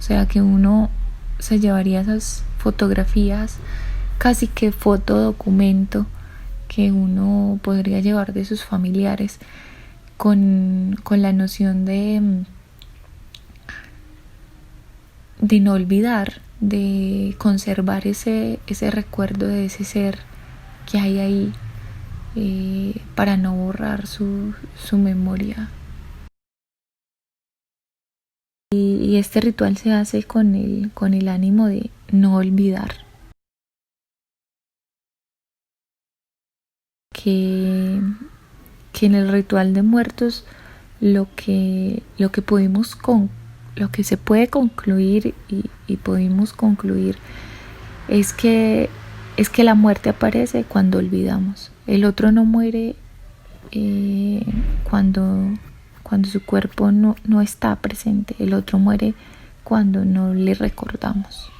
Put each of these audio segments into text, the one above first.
sea que uno se llevaría esas fotografías, casi que fotodocumento que uno podría llevar de sus familiares con la noción de no olvidar, de conservar ese recuerdo de ese ser que hay ahí, para no borrar su memoria. Y este ritual se hace con el ánimo de no olvidar. Que en el ritual de muertos lo que se puede concluir y pudimos concluir es que la muerte aparece cuando olvidamos. El otro no muere cuando su cuerpo no está presente. El otro muere cuando no le recordamos.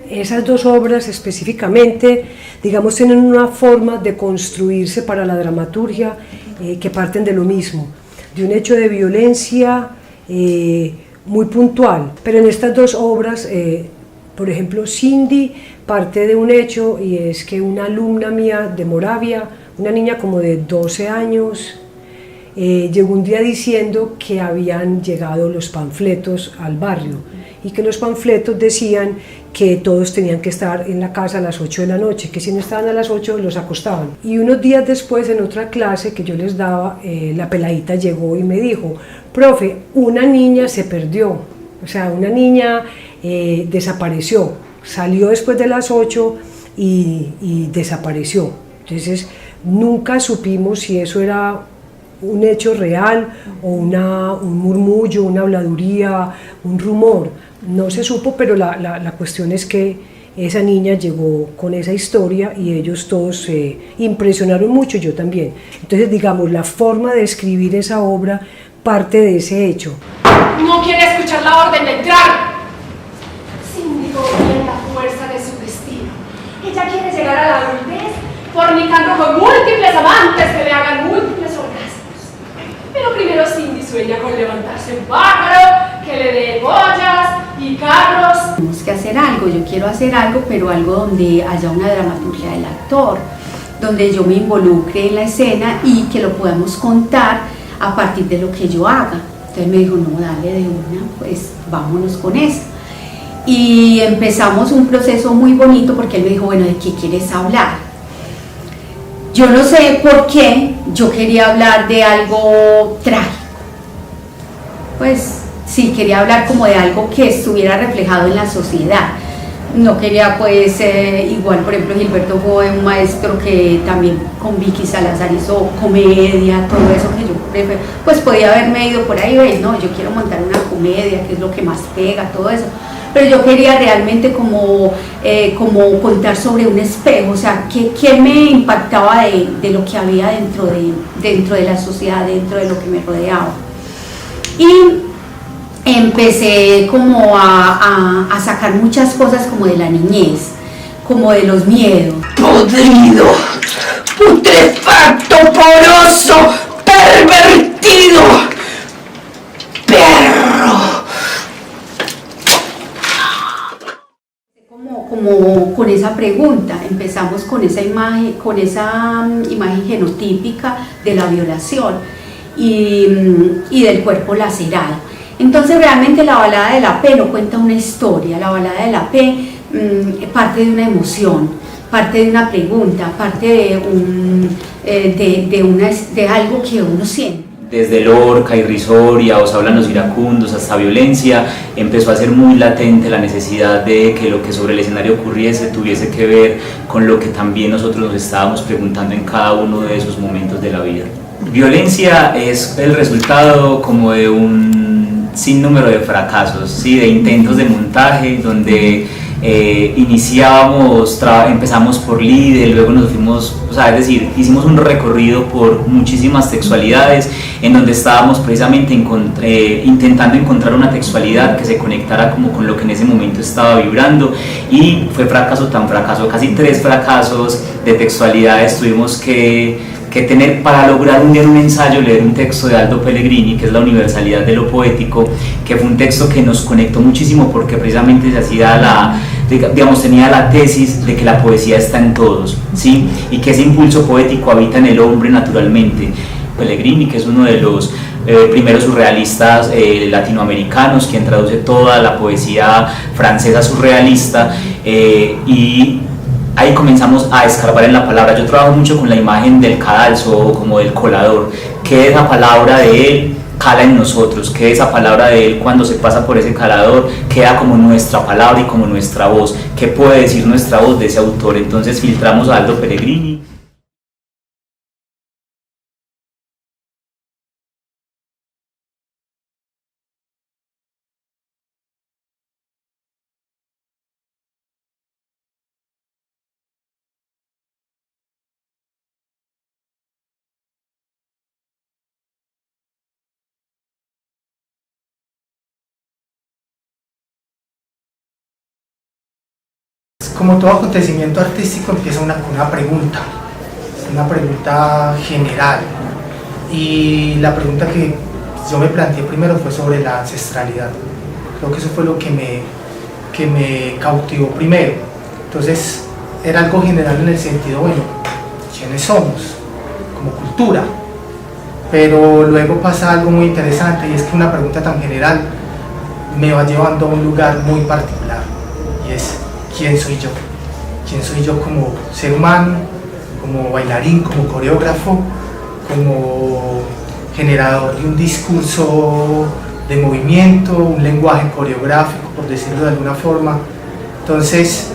Esas dos obras específicamente, digamos, tienen una forma de construirse para la dramaturgia que parten de lo mismo, de un hecho de violencia muy puntual. Pero en estas dos obras, por ejemplo, Cindy parte de un hecho, y es que una alumna mía de Moravia, una niña como de 12 años, llegó un día diciendo que habían llegado los panfletos al barrio y que los panfletos decían que todos tenían que estar en la casa a las 8 de la noche, que si no estaban a las 8 los acostaban. Y unos días después, en otra clase que yo les daba, la peladita llegó y me dijo: profe, una niña se perdió, o sea, una niña desapareció, salió después de las 8 y desapareció. Entonces nunca supimos si eso era un hecho real o un murmullo, una habladuría, un rumor. No se supo, pero la cuestión es que esa niña llegó con esa historia y ellos todos se impresionaron mucho, yo también. Entonces, digamos, la forma de escribir esa obra parte de ese hecho. No quiere escuchar la orden de entrar. Cindy confía en la fuerza de su destino. Ella quiere llegar a la adultez fornicando con múltiples amantes que le hagan múltiples orgasmos. Pero primero Cindy sueña con levantarse un pájaro que le dé joyas y carros. Tenemos que hacer algo, yo quiero hacer algo, pero algo donde haya una dramaturgia del actor, donde yo me involucre en la escena y que lo podamos contar a partir de lo que yo haga. Entonces me dijo: no, dale de una, pues vámonos con eso. Y empezamos un proceso muy bonito porque él me dijo: bueno, ¿de qué quieres hablar? Yo no sé por qué yo quería hablar de algo trágico. Pues sí, quería hablar como de algo que estuviera reflejado en la sociedad. No quería, pues, igual, por ejemplo, Gilberto fue un maestro que también con Vicky Salazar hizo comedia, todo eso que yo pues podía haberme ido por ahí, ¿ves? No, yo quiero montar una comedia, que es lo que más pega, todo eso. Pero yo quería realmente como contar sobre un espejo, o sea, ¿qué me impactaba de lo que había dentro de la sociedad, dentro de lo que me rodeaba? Y empecé como a sacar muchas cosas como de la niñez, como de los miedos. Podrido, putrefacto, poroso, pervertido, perro. Como con esa pregunta, empezamos con esa imagen genotípica de la violación y del cuerpo lacerado. Entonces realmente la balada de la P no cuenta una historia, la balada de la P parte de una emoción, parte de una pregunta, parte de algo que uno siente. Desde Lorca, Irrisoria, Os hablan los iracundos, hasta violencia, empezó a ser muy latente la necesidad de que lo que sobre el escenario ocurriese tuviese que ver con lo que también nosotros nos estábamos preguntando en cada uno de esos momentos de la vida. Violencia es el resultado como de un sinnúmero de fracasos, ¿sí? De intentos de montaje donde empezamos por Lidl, luego nos fuimos, o sea, es decir, hicimos un recorrido por muchísimas textualidades en donde estábamos precisamente intentando encontrar una textualidad que se conectara como con lo que en ese momento estaba vibrando, y fue fracaso tan fracaso, casi 3 fracasos de textualidades tuvimos que tener para lograr un día en un ensayo leer un texto de Aldo Pellegrini, que es La universalidad de lo poético, que fue un texto que nos conectó muchísimo porque precisamente se hacía tenía la tesis de que la poesía está en todos, ¿sí? Y que ese impulso poético habita en el hombre naturalmente. Pellegrini, que es uno de los primeros surrealistas latinoamericanos, quien traduce toda la poesía francesa surrealista, y ahí comenzamos a escarbar en la palabra. Yo trabajo mucho con la imagen del cadalso o como del colador, que esa palabra de él cala en nosotros, que esa palabra de él cuando se pasa por ese calador queda como nuestra palabra y como nuestra voz. ¿Qué puede decir nuestra voz de ese autor? Entonces filtramos a Aldo Pellegrini. Como todo acontecimiento artístico empieza con una pregunta general, y la pregunta que yo me planteé primero fue sobre la ancestralidad. Creo que eso fue lo que me cautivó primero. Entonces era algo general en el sentido, bueno, ¿quiénes somos como cultura? Pero luego pasa algo muy interesante, y es que una pregunta tan general me va llevando a un lugar muy particular, y es ¿quién soy yo? ¿Quién soy yo como ser humano, como bailarín, como coreógrafo, como generador de un discurso de movimiento, un lenguaje coreográfico, por decirlo de alguna forma? Entonces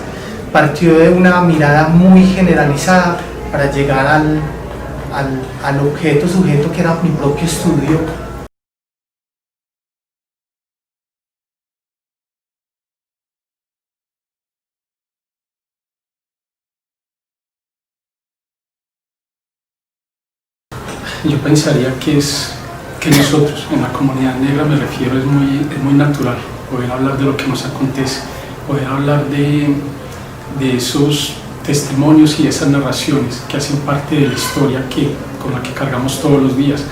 partió de una mirada muy generalizada para llegar al objeto sujeto que era mi propio estudio. Yo pensaría que nosotros, en la comunidad negra me refiero, es muy natural poder hablar de lo que nos acontece, poder hablar de esos testimonios y esas narraciones que hacen parte de la historia con la que cargamos todos los días.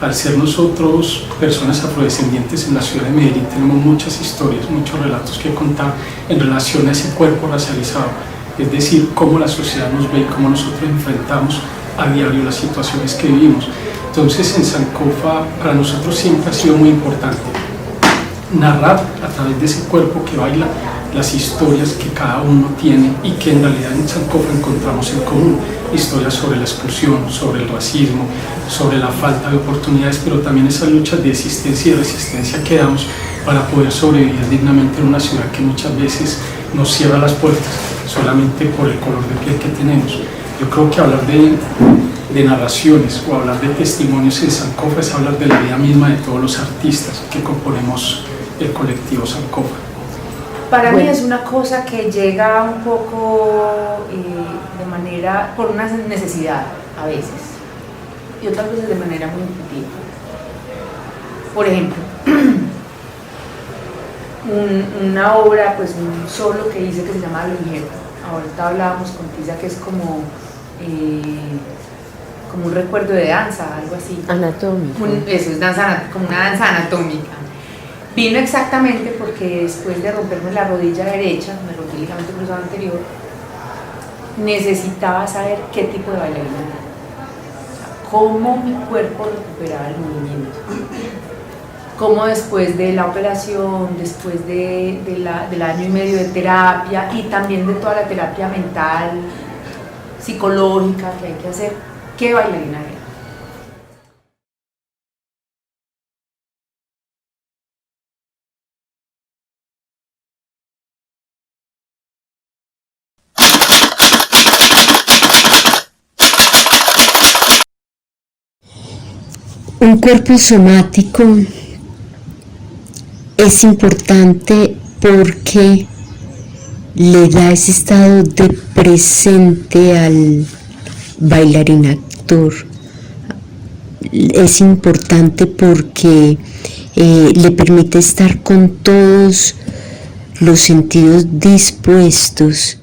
Al ser nosotros personas afrodescendientes en la ciudad de Medellín, tenemos muchas historias, muchos relatos que contar en relación a ese cuerpo racializado, es decir, cómo la sociedad nos ve y cómo nosotros enfrentamos a diario las situaciones que vivimos. Entonces en Sankofa para nosotros siempre ha sido muy importante narrar a través de ese cuerpo que baila las historias que cada uno tiene y que en realidad en Sankofa encontramos en común. Historias sobre la exclusión, sobre el racismo, sobre la falta de oportunidades, pero también esas luchas de existencia y resistencia que damos para poder sobrevivir dignamente en una ciudad que muchas veces nos cierra las puertas solamente por el color de piel que tenemos. Yo creo que hablar de narraciones o hablar de testimonios en Sankofa es hablar de la vida misma de todos los artistas que componemos el colectivo Sankofa. Para mí es una cosa que llega un poco por una necesidad a veces, y otras veces de manera muy intuitiva. Por ejemplo, una obra, pues un solo que hice que se llama Luñero. Ahorita hablábamos con Tisa que es como un recuerdo de danza, algo así. Anatómico. Eso es como una danza anatómica. Vino exactamente porque después de romperme la rodilla derecha, me rompí el ligamento cruzado anterior, necesitaba saber qué tipo de bailarina era, cómo mi cuerpo recuperaba el movimiento, cómo después de la operación, después del año y medio de terapia y también de toda la terapia mental, psicológica que hay que hacer, qué bailarina era. Un cuerpo somático es importante porque le da ese estado de presente al bailarín actor. Es importante porque le permite estar con todos los sentidos dispuestos.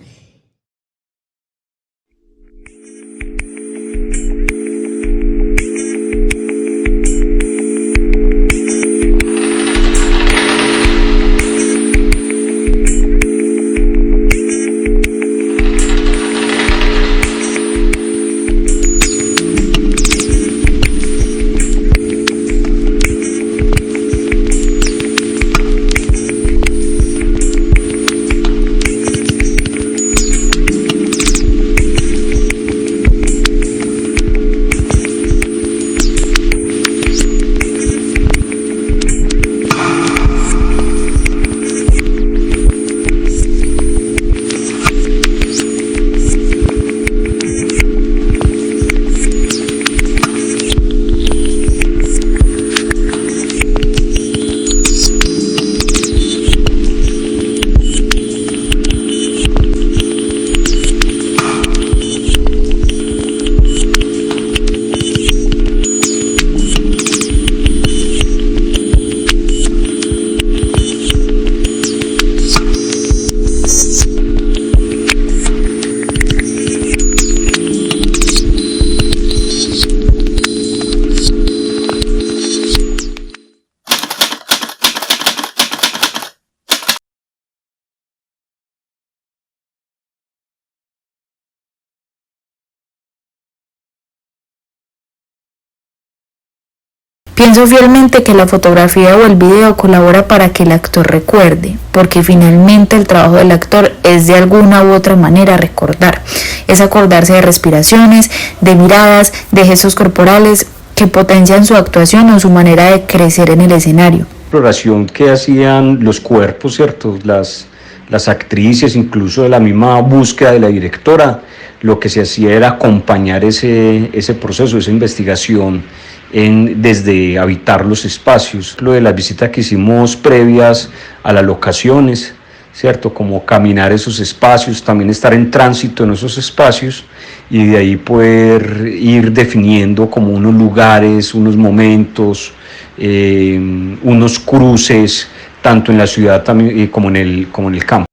Pienso fielmente que la fotografía o el video colabora para que el actor recuerde, porque finalmente el trabajo del actor es de alguna u otra manera recordar, es acordarse de respiraciones, de miradas, de gestos corporales que potencian su actuación o su manera de crecer en el escenario. Exploración que hacían los cuerpos, ¿cierto? Las actrices, incluso de la misma búsqueda de la directora, lo que se hacía era acompañar ese proceso, esa investigación desde habitar los espacios. Lo de las visitas que hicimos previas a las locaciones, ¿cierto? Como caminar esos espacios, también estar en tránsito en esos espacios y de ahí poder ir definiendo como unos lugares, unos momentos, unos cruces, tanto en la ciudad también, como en el campo.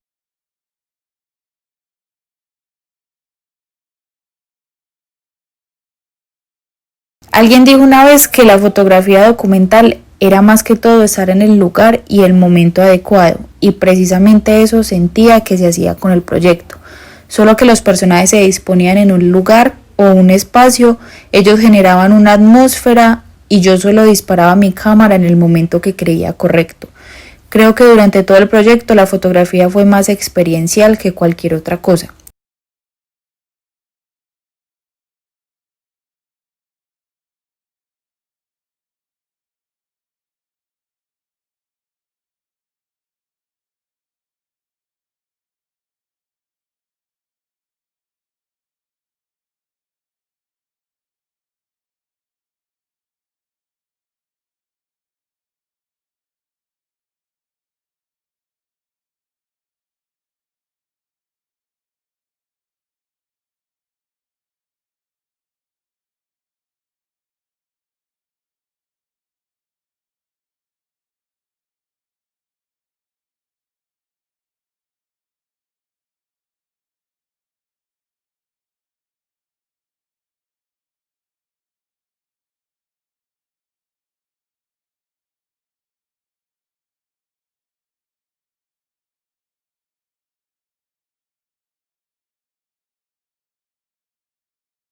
Alguien dijo una vez que la fotografía documental era más que todo estar en el lugar y el momento adecuado, y precisamente eso sentía que se hacía con el proyecto. Solo que los personajes se disponían en un lugar o un espacio, ellos generaban una atmósfera y yo solo disparaba mi cámara en el momento que creía correcto. Creo que durante todo el proyecto la fotografía fue más experiencial que cualquier otra cosa.